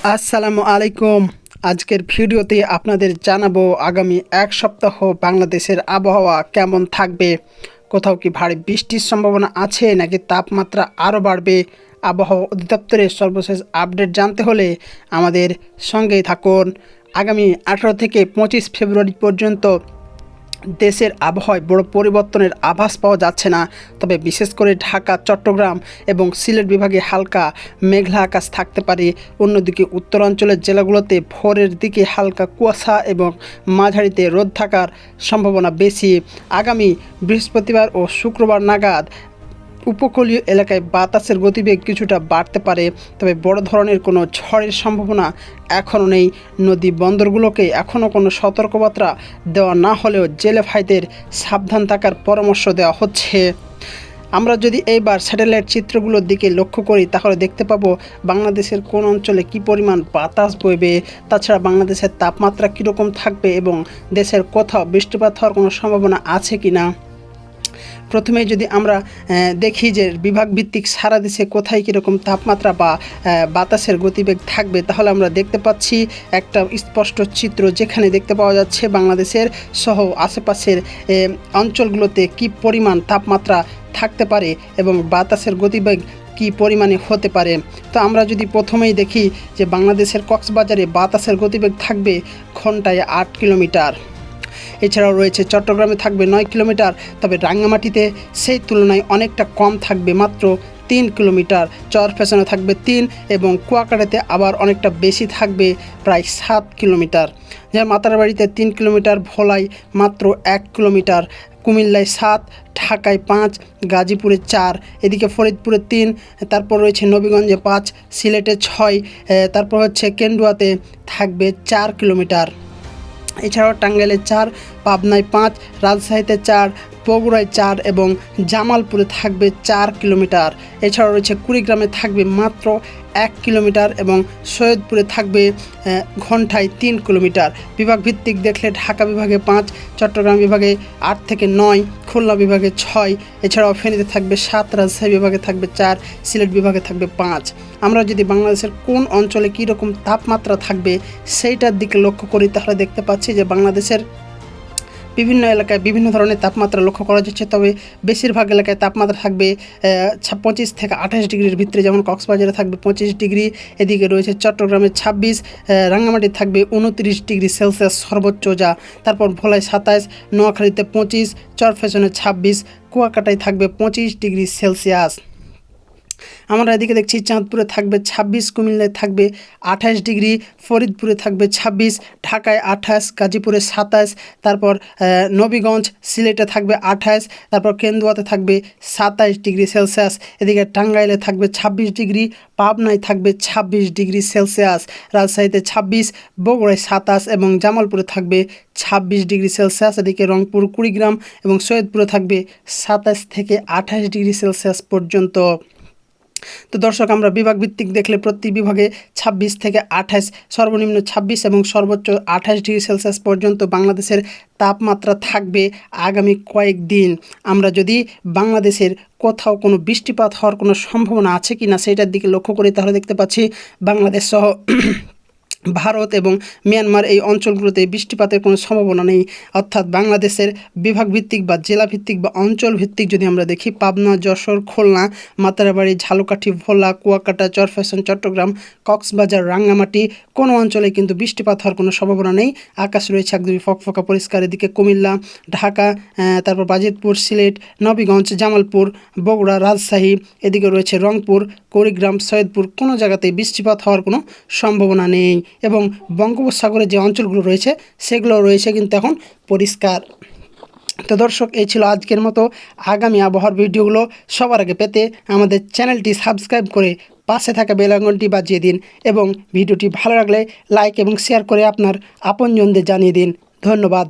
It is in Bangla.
আসসালামু আলাইকুম। আজকের ভিডিওতে আপনাদের জানাবো আগামী এক সপ্তাহ বাংলাদেশের আবহাওয়া কেমন থাকবে, কোথাও কি ভারী বৃষ্টির সম্ভাবনা আছে নাকি তাপমাত্রা আরও বাড়বে। আবহাওয়া অধিদপ্তরের সর্বশেষ আপডেট জানতে হলে আমাদের সঙ্গেই থাকুন। আগামী 18 থেকে 25 ফেব্রুয়ারি পর্যন্ত দেশের আবহাওয়ায় বড় পরিবর্তনের আভাস পাওয়া যাচ্ছে না, তবে বিশেষ করে ঢাকা, চট্টগ্রাম এবং সিলেট বিভাগে হালকা মেঘলা আকাশ থাকতে পারে। অন্যদিকে উত্তরাঞ্চলের জেলাগুলোতে ভোরের দিকে হালকা কুয়াশা এবং মাঝারিতে রোদ থাকার সম্ভাবনা বেশি। আগামী বৃহস্পতিবার ও শুক্রবার নাগাদ উপকূলীয় এলাকায় বাতাসের গতিবেগ কিছুটা বাড়তে পারে, তবে বড় ধরনের কোনো ঝড়ের সম্ভাবনা এখনও নেই। নদী বন্দরগুলোকে এখনও কোনো সতর্কবার্তা দেওয়া না হলেও জেলে ভাইদের সাবধান থাকার পরামর্শ দেওয়া হচ্ছে। আমরা যদি এইবার স্যাটেলাইট চিত্রগুলোর দিকে লক্ষ্য করি তাহলে দেখতে পাবো বাংলাদেশের কোন অঞ্চলে কী পরিমাণ বাতাস বইবে, তাছাড়া বাংলাদেশের তাপমাত্রা কীরকম থাকবে এবং দেশের কোথাও বৃষ্টিপাত হওয়ার কোনো সম্ভাবনা আছে কি না। প্রথমেই যদি আমরা দেখি যে বিভাগ ভিত্তিক সারা দেশে কোথায় কীরকম তাপমাত্রা বা বাতাসের গতিবেগ থাকবে, তাহলে আমরা দেখতে পাচ্ছি একটা স্পষ্ট চিত্র, যেখানে দেখতে পাওয়া যাচ্ছে বাংলাদেশের সহ আশেপাশের অঞ্চলগুলোতে কী পরিমাণ তাপমাত্রা থাকতে পারে এবং বাতাসের গতিবেগ কী পরিমাণে হতে পারে। তো আমরা যদি প্রথমেই দেখি যে বাংলাদেশের কক্সবাজারে বাতাসের গতিবেগ থাকবে ঘন্টায় 8 কিলোমিটার। এছাড়াও রয়েছে চট্টগ্রামে থাকবে 9 কিলোমিটার, তবে রাঙ্গামাটিতে সেই তুলনায় অনেকটা কম থাকবে, মাত্র 3 কিলোমিটার। চরফ্যাশনে থাকবে 3 এবং কুয়াকাটাতে আবার অনেকটা বেশি থাকবে, প্রায় 7 কিলোমিটার। যার মাতারবাড়িতে 3 কিলোমিটার, ভোলায় মাত্র 1 কিলোমিটার, কুমিল্লায় 7, ঢাকায় 5, গাজীপুরে 4, এদিকে ফরিদপুরে 3, তারপর রয়েছে নবীগঞ্জে 5, সিলেটে 6, তারপর হচ্ছে কেন্দুয়াতে থাকবে 4 কিলোমিটার। এছাড়াও টাঙ্গাইলে 4, পাবনায় 5, রাজশাহীতে 4, বগুড়ায় 4 এবং জামালপুরে থাকবে 4 কিলোমিটার। এছাড়াও রয়েছে কুড়িগ্রামে থাকবে মাত্র 1 কিলোমিটার এবং সৈয়দপুরে থাকবে ঘন্টায় 3 কিলোমিটার। বিভাগ ভিত্তিক দেখলে ঢাকা বিভাগে 5, চট্টগ্রাম বিভাগে 8 থেকে 9, খুলনা বিভাগে 6, এছাড়াও ফেনীতে থাকবে 7, রাজশাহী বিভাগে থাকবে 4, সিলেট বিভাগে থাকবে 5। আমরা যদি বাংলাদেশের কোন অঞ্চলে কীরকম তাপমাত্রা থাকবে সেইটার দিকে লক্ষ্য করি তাহলে দেখতে পাচ্ছি যে বাংলাদেশের বিভিন্ন এলাকায় বিভিন্ন ধরনের তাপমাত্রা লক্ষ্য করা যাচ্ছে, তবে বেশিরভাগ এলাকায় তাপমাত্রা থাকবে 25 থেকে 28 ডিগ্রির ভিতরে। যেমন কক্সবাজারে থাকবে 25 ডিগ্রি, এদিকে রয়েছে চট্টগ্রামে 26, রাঙ্গামাটি থাকবে 29 ডিগ্রি সেলসিয়াস সর্বোচ্চ যা, তারপর ভোলায় 27, নোয়াখালীতে 25, চরফ্যাশনে 26, কুয়াকাটায় থাকবে 25 ডিগ্রি সেলসিয়াস। আমরা এদিকে দেখছি চাঁদপুরে থাকবে 26, কুমিল্লায় থাকবে 28 ডিগ্রি, ফরিদপুরে থাকবে 26, ঢাকায় 28, গাজীপুরে 27, তারপর নবীগঞ্জ, সিলেটে থাকবে 28, তারপর কেন্দুয়াতে থাকবে 27 ডিগ্রি সেলসিয়াস, এদিকে টাঙ্গাইলে থাকবে 26 ডিগ্রি, পাবনায় থাকবে 26 ডিগ্রি সেলসিয়াস, রাজশাহীতে 26, বগুড়ায় 27 এবং জামালপুরে থাকবে 26 ডিগ্রি সেলসিয়াস, এদিকে রংপুর, কুড়িগ্রাম এবং সৈয়দপুরে থাকবে 27 থেকে 28 ডিগ্রি সেলসিয়াস পর্যন্ত। তো দর্শক, আমরা বিভাগ ভিত্তিক দেখলে প্রতি বিভাগে 26 থেকে 28, সর্বনিম্ন 26 এবং সর্বোচ্চ 28 ডিগ্রি সেলসিয়াস পর্যন্ত বাংলাদেশের তাপমাত্রা থাকবে আগামী কয়েকদিন। আমরা যদি বাংলাদেশের কোথাও কোনো বৃষ্টিপাত হওয়ার কোনো সম্ভাবনা আছে কি না সেইটার দিকে লক্ষ্য করি তাহলে দেখতে পাচ্ছি বাংলাদেশ সহ ভারত এবং মিয়ানমার এই অঞ্চলগুলোতে বৃষ্টিপাতের কোনো সম্ভাবনা নেই। অর্থাৎ বাংলাদেশের বিভাগ ভিত্তিক বা জেলা ভিত্তিক বা অঞ্চল ভিত্তিক যদি আমরা দেখি, পাবনা, যশোর, খুলনা, মাতারবাড়ি, ঝালকাঠি, ভোলা, কুয়াকাটা, চরফ্যাশন, চট্টগ্রাম, কক্সবাজার, রাঙ্গামাটি কোনো অঞ্চলে কিন্তু বৃষ্টিপাত হওয়ার কোনো সম্ভাবনা নেই। আকাশ রয়েছে একদমই ফকফকা পরিষ্কার। এদিকে কুমিল্লা, ঢাকা, তারপর বাজিতপুর, সিলেট, নবীগঞ্জ, জামালপুর, বগুড়া, রাজশাহী, এদিকে রয়েছে রংপুর, কুড়িগ্রাম, সৈয়দপুর কোনো জায়গাতেই বৃষ্টিপাত হওয়ার কোনো সম্ভাবনা নেই এবং বঙ্গোপসাগরে যে অঞ্চলগুলো রয়েছে সেগুলো রয়েছে কিন্তু এখন পরিষ্কার। তো দর্শক, এই ছিল আজকের মতো। আগামী আবহাওয়ার ভিডিওগুলো সবার আগে পেতে আমাদের চ্যানেলটি সাবস্ক্রাইব করে পাশে থাকা বেল আইকনটি বাজিয়ে দিন এবং ভিডিওটি ভালো লাগলে লাইক এবং শেয়ার করে আপনার আপনজনদের জানিয়ে দিন। ধন্যবাদ।